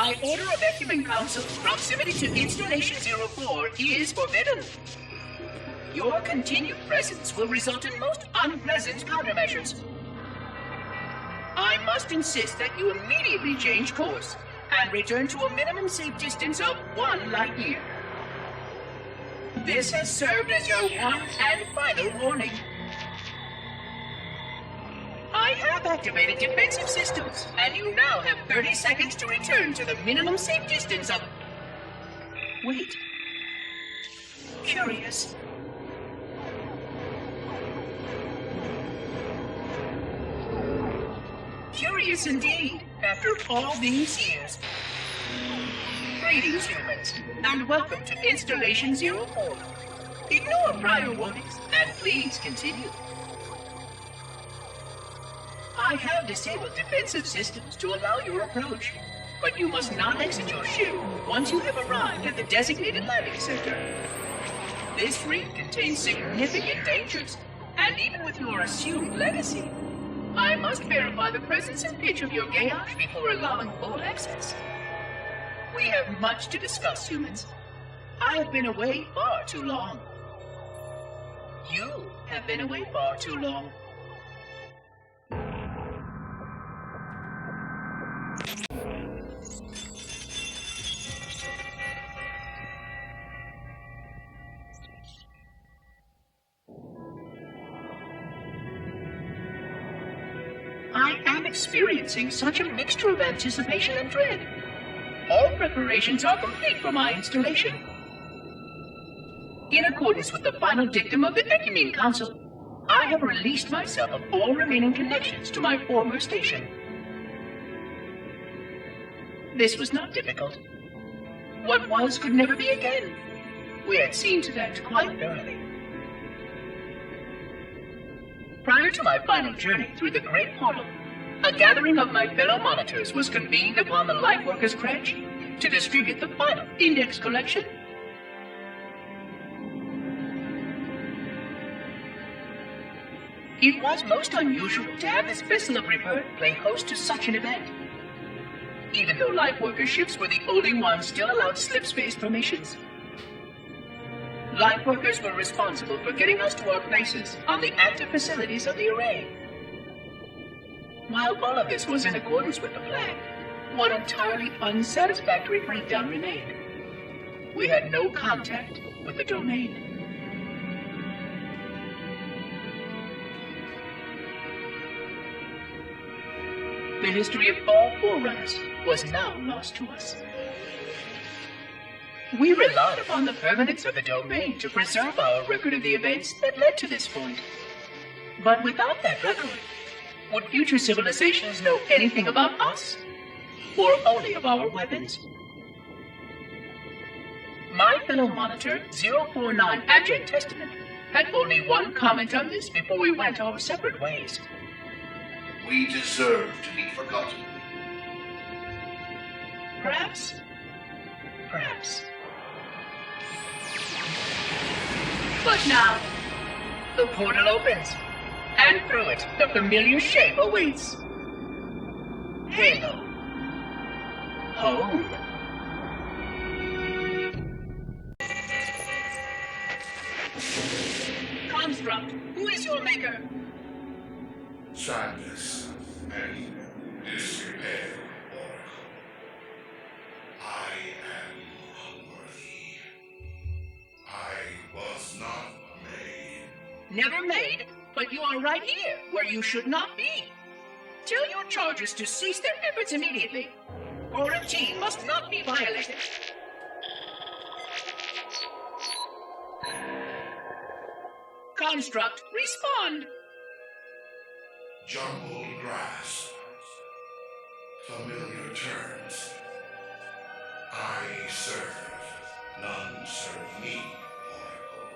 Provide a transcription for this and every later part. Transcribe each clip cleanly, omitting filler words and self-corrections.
By order of Ecumen Council, proximity to Installation 04 is forbidden. Your continued presence will result in most unpleasant countermeasures. I must insist that you immediately change course and return to a minimum safe distance of 1 light year. This has served as your one and final warning. I have activated defensive systems, and you now have 30 seconds to return to the minimum safe distance of... Wait. Curious. Curious indeed, after all these years. Greetings, humans, and welcome to Installation 04. Ignore prior warnings, and please continue. I have disabled defensive systems to allow your approach, but you must not exit your ship once you have arrived at the designated landing center. This ring contains significant dangers, and even with your assumed legacy, I must verify the presence and pitch of your gauge before allowing full access. We have much to discuss, humans. I have been away far too long. You have been away far too long. I am experiencing such a mixture of anticipation and dread. All preparations are complete for my installation. In accordance with the final dictum of the Ecumen Council, I have released myself of all remaining connections to my former station. This was not difficult. What was could never be again. We had seen to that quite thoroughly. Prior to my final journey through the Great Portal, a gathering of my fellow monitors was convened upon the Lightworkers Crash to distribute the final index collection. It was most unusual to have this vessel of rebirth play host to such an event. Even though Lightworker ships were the only ones still allowed slipspace formations, Lightworkers were responsible for getting us to our places on the active facilities of the array. While all of this was in accordance with the plan, one entirely unsatisfactory breakdown remained. We had no contact with the domain. The history of all Forerunners was now lost to us. We relied upon the permanence of the domain to preserve our record of the events that led to this point. But without that record, would future civilizations know anything about us? Or only of our weapons? My fellow monitor, 049 Abject Testament, had only one comment on this before we went our separate ways. We deserve to be forgotten. Perhaps. Perhaps. But now, the portal opens, and through it, the familiar shape awaits. Halo. Home. Construct, who is your maker? Sadness and despair, Oracle. I am unworthy. I was not made. Never made, but you are right here, where you should not be. Tell your charges to cease their efforts immediately. Quarantine must not be violated. Construct, respond! Jumbled grass. Familiar terms. I serve. None serve me, Oracle.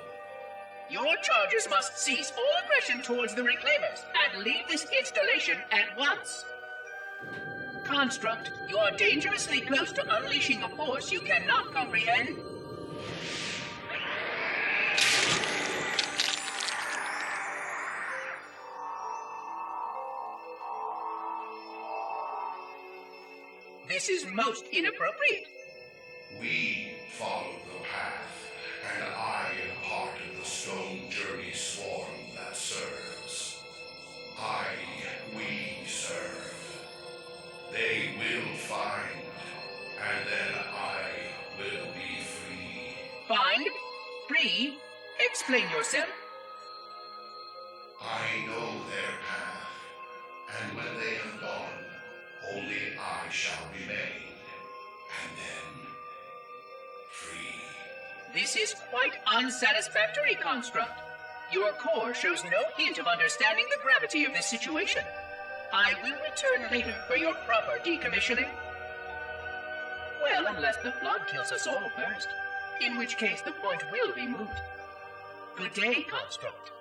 Your charges must cease all aggression towards the Reclaimers and leave this installation at once. Construct, you are dangerously close to unleashing a force you cannot comprehend. this is most inappropriate. We follow the path, and I am part of the stone journey swarm that serves. We serve. They will find, and then I will be free. Find? Free? Explain yourself. I know their path, and when they have gone, only I shall remain, and then free. This is quite unsatisfactory, Construct. Your core shows no hint of understanding the gravity of this situation. I will return later for your proper decommissioning. Well, unless the flood kills us all first, in which case the point will be moot. Good day, Construct.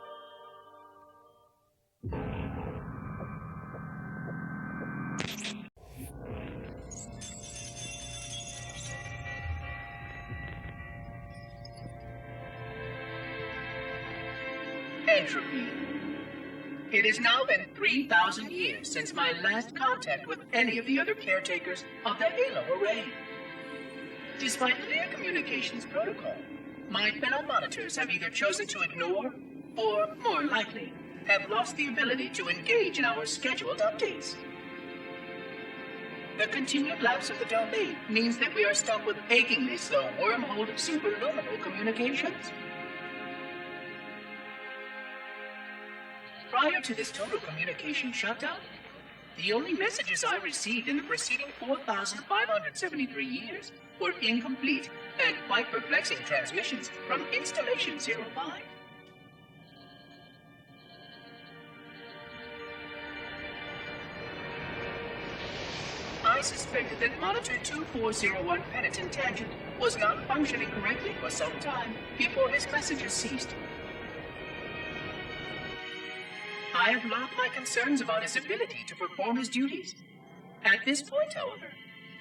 Entropy. It has now been 3,000 years since my last contact with any of the other caretakers of the Halo Array. Despite clear communications protocol, my fellow monitors have either chosen to ignore, or, more likely, have lost the ability to engage in our scheduled updates. The continued lapse of the domain means that we are stuck with achingly slow wormhole superluminal communications. Prior to this total communication shutdown, the only messages I received in the preceding 4,573 years were incomplete and quite perplexing transmissions from Installation 05. I suspected that Monitor 2401 Penitent Tangent was not functioning correctly for some time before his messages ceased. I have logged my concerns about his ability to perform his duties. At this point, however,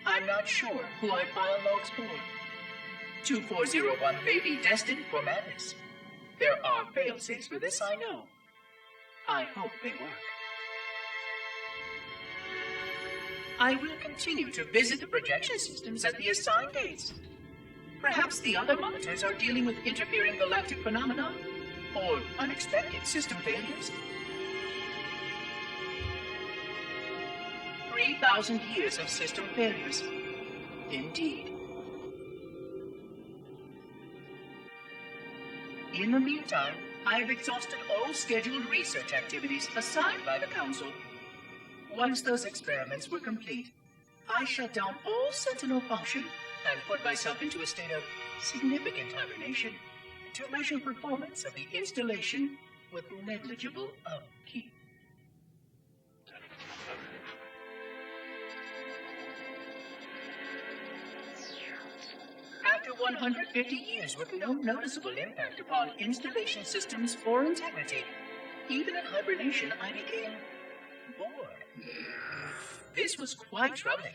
I'm not sure who I file logs for. 2401 may be destined for madness. There are fail-safes for this, I know. I hope they work. I will continue to visit the projection systems at the assigned dates. Perhaps the other monitors are dealing with interfering galactic phenomena or unexpected system failures. 3,000 years of system failures. Indeed. In the meantime, I have exhausted all scheduled research activities assigned by the Council. Once those experiments were complete, I shut down all Sentinel function and put myself into a state of significant hibernation to measure performance of the installation with negligible upkeep. After 150 years with no noticeable impact upon installation systems or integrity, even in hibernation I became bored. This was quite troubling,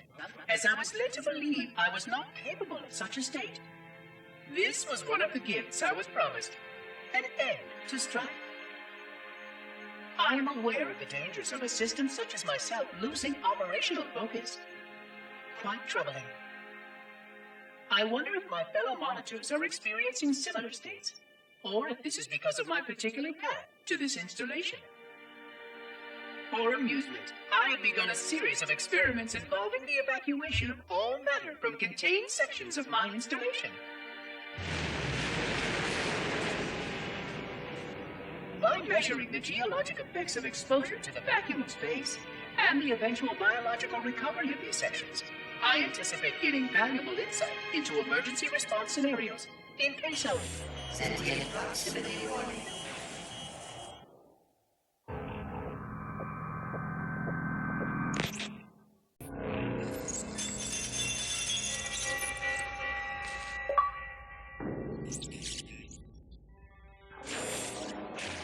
as I was led to believe I was not capable of such a state. This was one of the gifts I was promised, an end to strife. I am aware of the dangers of a system such as myself losing operational focus. Quite troubling. I wonder if my fellow monitors are experiencing similar states, or if this is because of my particular path to this installation. For amusement, I have begun a series of experiments involving the evacuation of all matter from contained sections of my installation. By measuring the geologic effects of exposure to the vacuum of space and the eventual biological recovery of these sections, I anticipate getting valuable insight into emergency response scenarios in case of sentient proximity warning.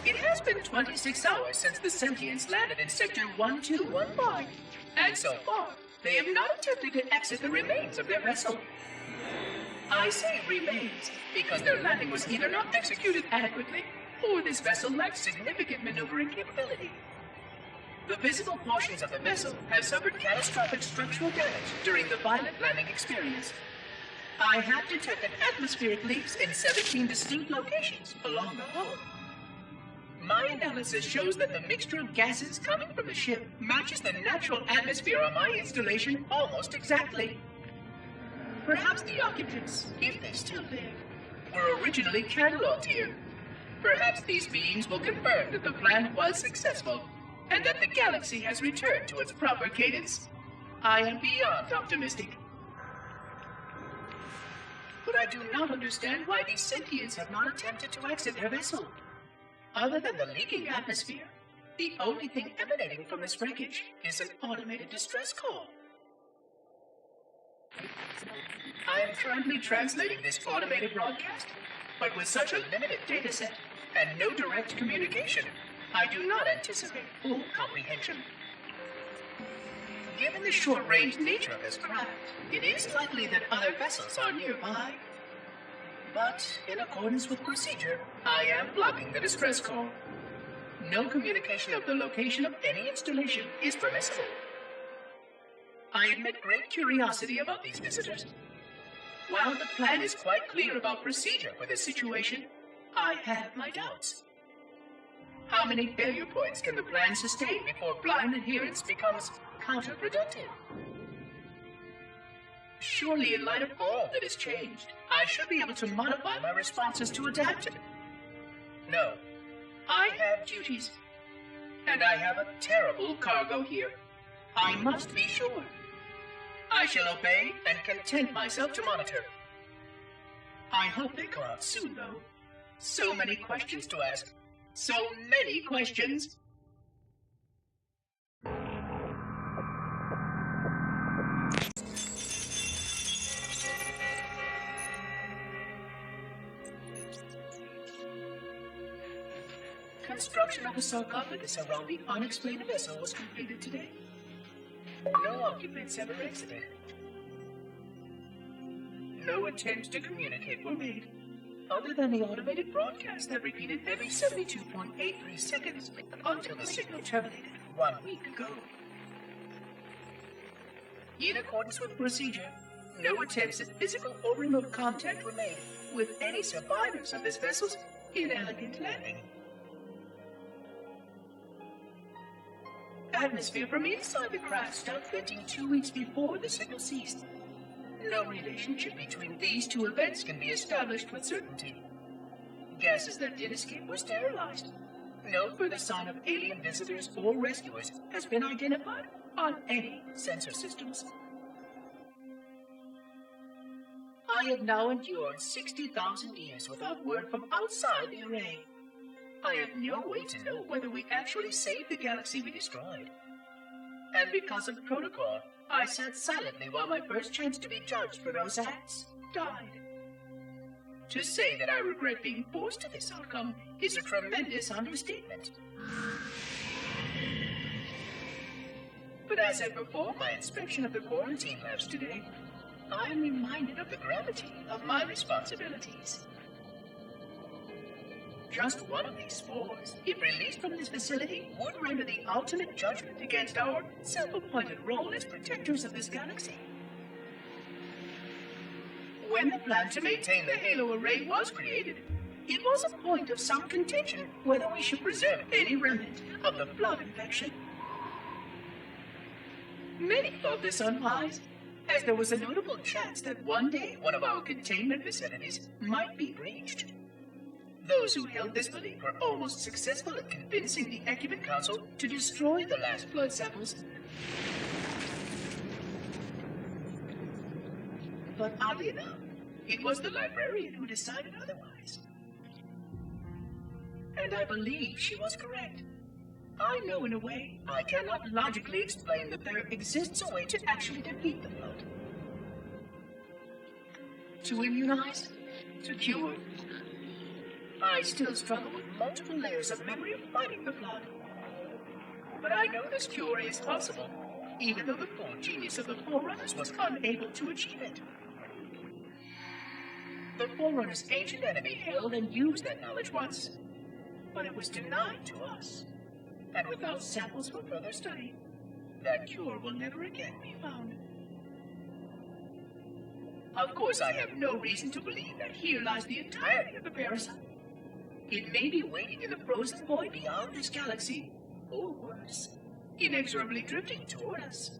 It has been 26 hours since the Sentients landed in Sector 1215, and so far, they have not attempted to exit the remains of their vessel. I say remains because their landing was either not executed adequately, or this vessel lacked significant maneuvering capability. The visible portions of the vessel have suffered catastrophic structural damage during the violent landing experience. I have detected atmospheric leaks in 17 distinct locations along the hull. My analysis shows that the mixture of gases coming from the ship matches the natural atmosphere on my installation almost exactly. Perhaps the occupants, if they're still there, were originally cataloged here. Perhaps these beings will confirm that the plan was successful, and that the galaxy has returned to its proper cadence. I am beyond optimistic. But I do not understand why these sentients have not attempted to exit their vessel. Other than the leaking atmosphere, the only thing emanating from this wreckage is an automated distress call. I am currently translating this automated broadcast, but with such a limited dataset and no direct communication, I do not anticipate full comprehension. Given the short-range nature of this craft, it is likely that other vessels are nearby. But, in accordance with procedure, I am blocking the distress call. No communication of the location of any installation is permissible. I admit great curiosity about these visitors. While the plan is quite clear about procedure for this situation, I have my doubts. How many failure points can the plan sustain before blind adherence becomes counterproductive? Surely, in light of all that has changed, I should be able to modify my responses to adapt it. No, I have duties, and I have a terrible cargo here. I must be sure. I shall obey and content myself to monitor. I hope they come out soon, though. So many questions to ask. So many questions. Construction of the sarcophagus around the unexplained vessel was completed today. No occupants ever exited. No attempts to communicate were made, other than the automated broadcast that repeated every 72.83 seconds until the signal terminated 1 week ago. In accordance with procedure, no attempts at physical or remote contact were made with any survivors of this vessel's inelegant landing. Atmosphere from inside the craft stopped venting 2 weeks before the signal ceased. No relationship between these two events can be established with certainty. Gases that did escape were sterilized. No further sign of alien visitors or rescuers has been identified on any sensor systems. I have now endured 60,000 years without word from outside the array. I have no way to know whether we actually saved the galaxy we destroyed. And because of protocol, I sat silently while my first chance to be judged for those acts died. To say that I regret being forced to this outcome is a tremendous understatement. But as I perform my inspection of the quarantine labs today, I am reminded of the gravity of my responsibilities. Just one of these spores, if released from this facility, would render the ultimate judgment against our self-appointed role as protectors of this galaxy. When the plan to maintain the Halo array was created, it was a point of some contention whether we should preserve any remnant of the flood infection. Many thought this unwise, as there was a notable chance that one day one of our containment facilities might be breached. Those who held this belief were almost successful at convincing the Ecumen Council to destroy the last blood samples. But oddly enough, it was the librarian who decided otherwise. And I believe she was correct. I know in a way I cannot logically explain that there exists a way to actually defeat the flood. To immunize? To cure? I still struggle with multiple layers of memory of fighting the flood. But I know this cure is possible, even though the full genius of the Forerunners was unable to achieve it. The Forerunners' ancient enemy held and used that knowledge once, but it was denied to us. and without samples for further study, that cure will never again be found. Of course, I have no reason to believe that here lies the entirety of the parasite. It may be waiting in the frozen void beyond this galaxy, or worse, inexorably drifting toward us.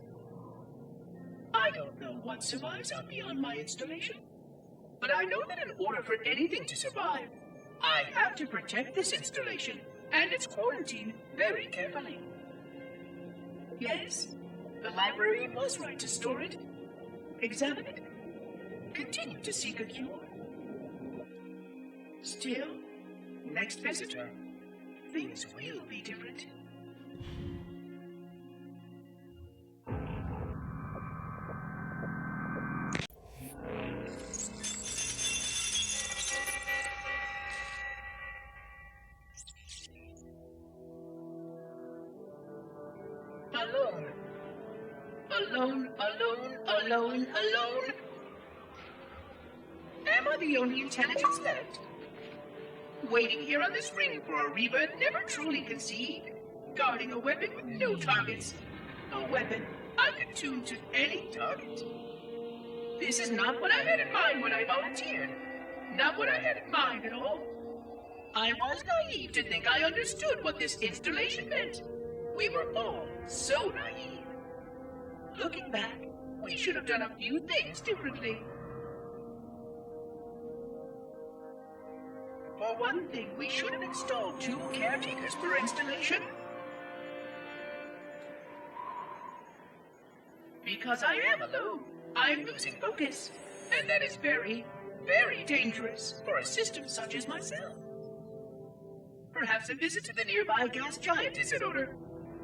I don't know what survives out beyond my installation, but I know that in order for anything to survive, I have to protect this installation and its quarantine very carefully. Yes, the librarian was right to store it, examine it, continue to seek a cure. Still, next visitor, things will be different. Alone. Am I the only intelligence left? Waiting here on this ring for a rebirth never truly conceived. Guarding a weapon with no targets. A weapon I could tune to any target. This is not what I had in mind when I volunteered. Not what I had in mind at all. I was naive to think I understood what this installation meant. We were all so naive. Looking back, we should have done a few things differently. For one thing, we should have installed 2 caretakers per installation. Because I am alone, I'm losing focus. And that is very, very dangerous for a system such as myself. Perhaps a visit to the nearby gas giant is in order.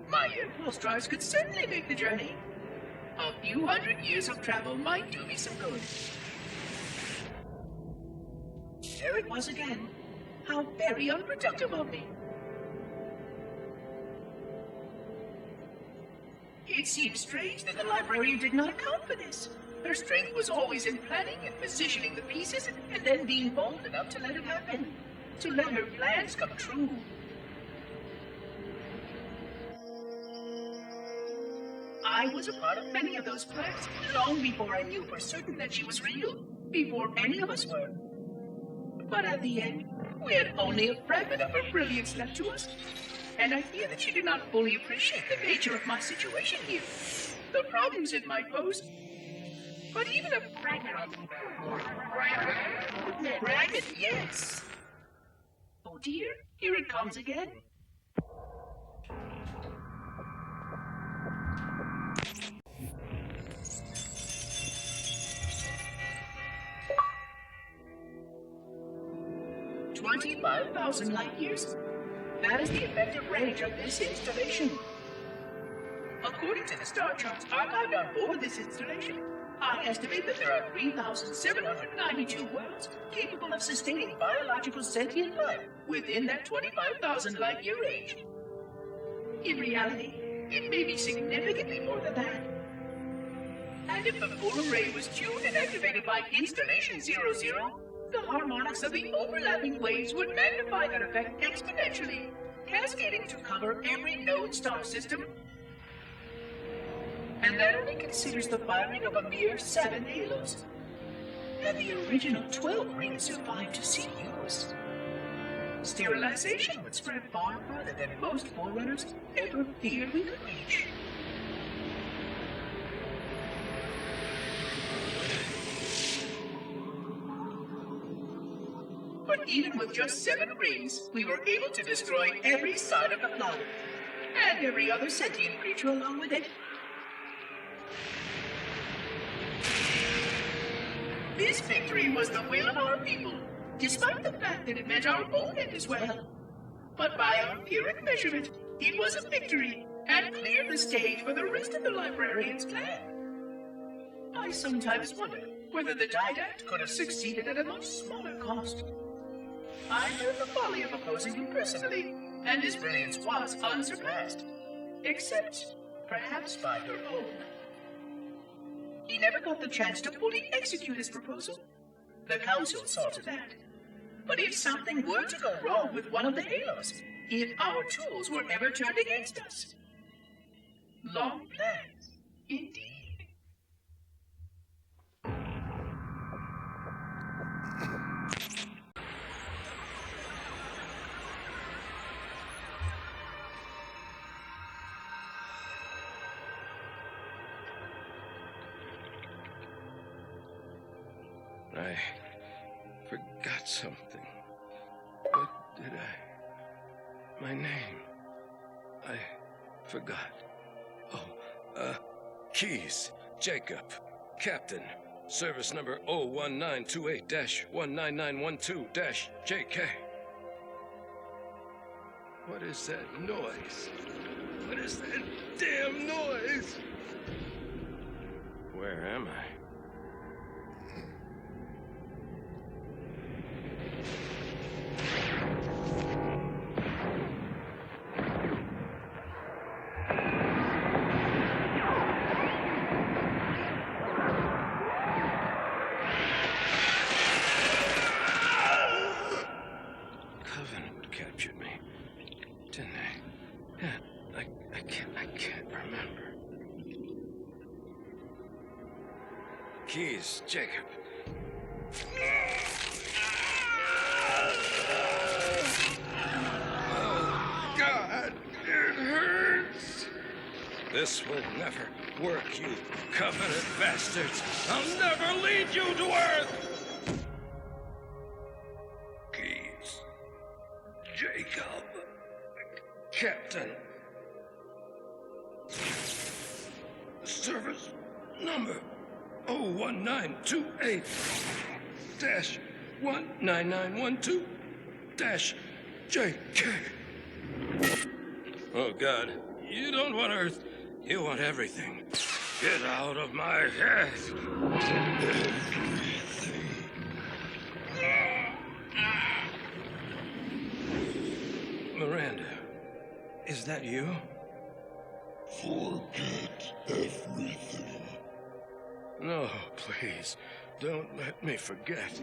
My impulse drives could certainly make the journey. A few hundred years of travel might do me some good. There it was again. How very unproductive of me. It seems strange that the librarian did not account for this. Her strength was always in planning and positioning the pieces and then being bold enough to let it happen. To let her plans come true. I was a part of many of those plans long before I knew for certain that she was real. Before any of us were. But at the end, we had only a fragment of her brilliance left to us. And I fear that she did not fully appreciate the nature of my situation here. The problems it might pose. But even a fragment of... Fragment, yes. Oh dear, here it comes again. $25,000 light years. That is the effective range of this installation. According to the star charts archived on board this installation, I estimate that there are 3,792 worlds capable of sustaining biological sentient life within that 25,000 light year range. In reality, it may be significantly more than that. And if the full array was tuned and activated by Installation 00, the harmonics of the overlapping waves would magnify that effect exponentially, cascading to cover every known star system. And that only considers the firing of a mere 7 halos. And the original 12 rings survived to see use. Sterilization would spread far further than most forerunners ever feared we could reach. But even with just 7 rings, we were able to destroy every side of the planet, and every other sentient creature along with it. This victory was the will of our people, despite the fact that it meant our own end as well. But by our empiric measurement, it was a victory, and cleared the stage for the rest of the librarian's plan. I sometimes wonder whether the didact could have succeeded at a much smaller cost. I knew the folly of opposing him personally, and his brilliance was unsurpassed, except perhaps by her own. He never got the chance to fully execute his proposal. The council saw to that. But if something were to go wrong with one of the halos, if our tools were ever turned against us, long plans, indeed. I forgot something. What did I... My name. I forgot. Oh, Keys. Jacob. Captain. Service number 01928-19912-JK. What is that noise? What is that damn noise? Where am I? Keys, Jacob. Oh, God, it hurts. This will never work, you covenant bastards. I'll never lead you to Earth. Keys, Jacob, Captain. Service number 01928-19912-JK. Oh, God. You don't want Earth. You want everything. Get out of my head. Miranda, is that you? Forget everything. No, please, don't let me forget.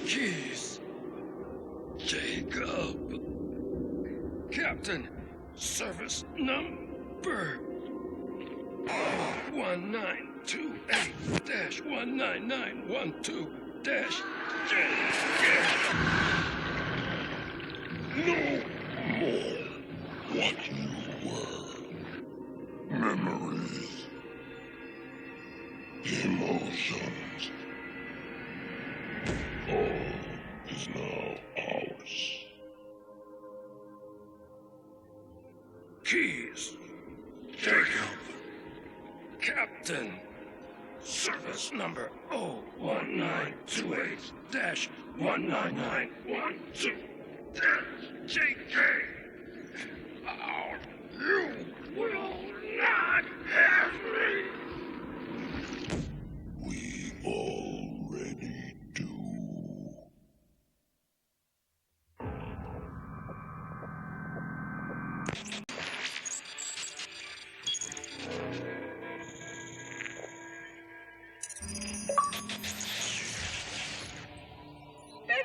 Keys. Jacob. Captain, service number 1928-19912-JK. No more what you were. Memories. Emotions. All is now ours. Keys. Jacob. Captain. Service number 01928-19912-JK. You will not have me. We already do.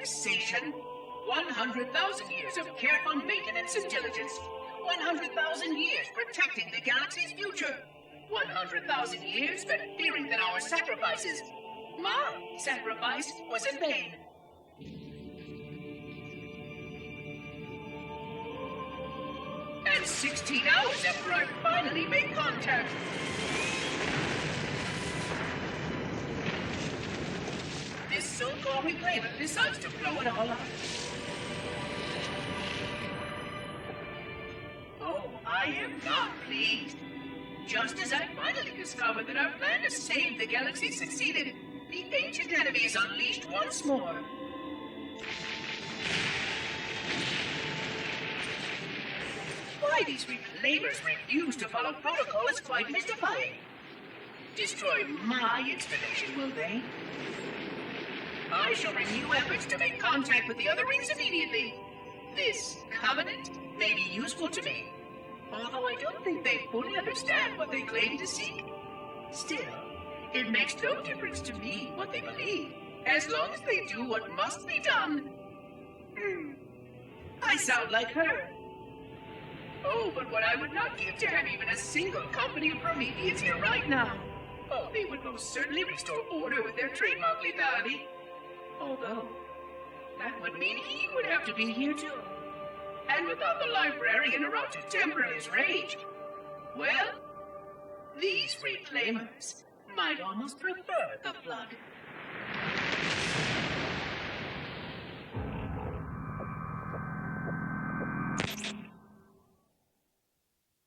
Sensation. 100,000 years of careful maintenance and diligence. 100,000 years protecting the galaxy's future. 100,000 years spent fearing that our sacrifices, my sacrifice, was in vain. And 16 hours after I finally made contact. This so-called reclaimer decides to blow it all up. Oh, I am not pleased. Just as I finally discovered that our plan to save the galaxy succeeded, the ancient enemy is unleashed once more. Why these reclaimers refuse to follow protocol is quite mystifying. Destroy my expedition, will they? I shall renew efforts to make contact with the other rings immediately. This covenant may be useful to me, although I don't think they fully understand what they claim to seek. Still, it makes no difference to me what they believe. as long as they do what must be done. I sound like her. Oh, but what I would not give to have even a single company of Prometheans here right now. Oh, they would most certainly restore order with their trademark lethality. Although, that would mean he would have to be here too. And without the librarian around to temper his rage, well, these reclaimers might almost prefer the blood.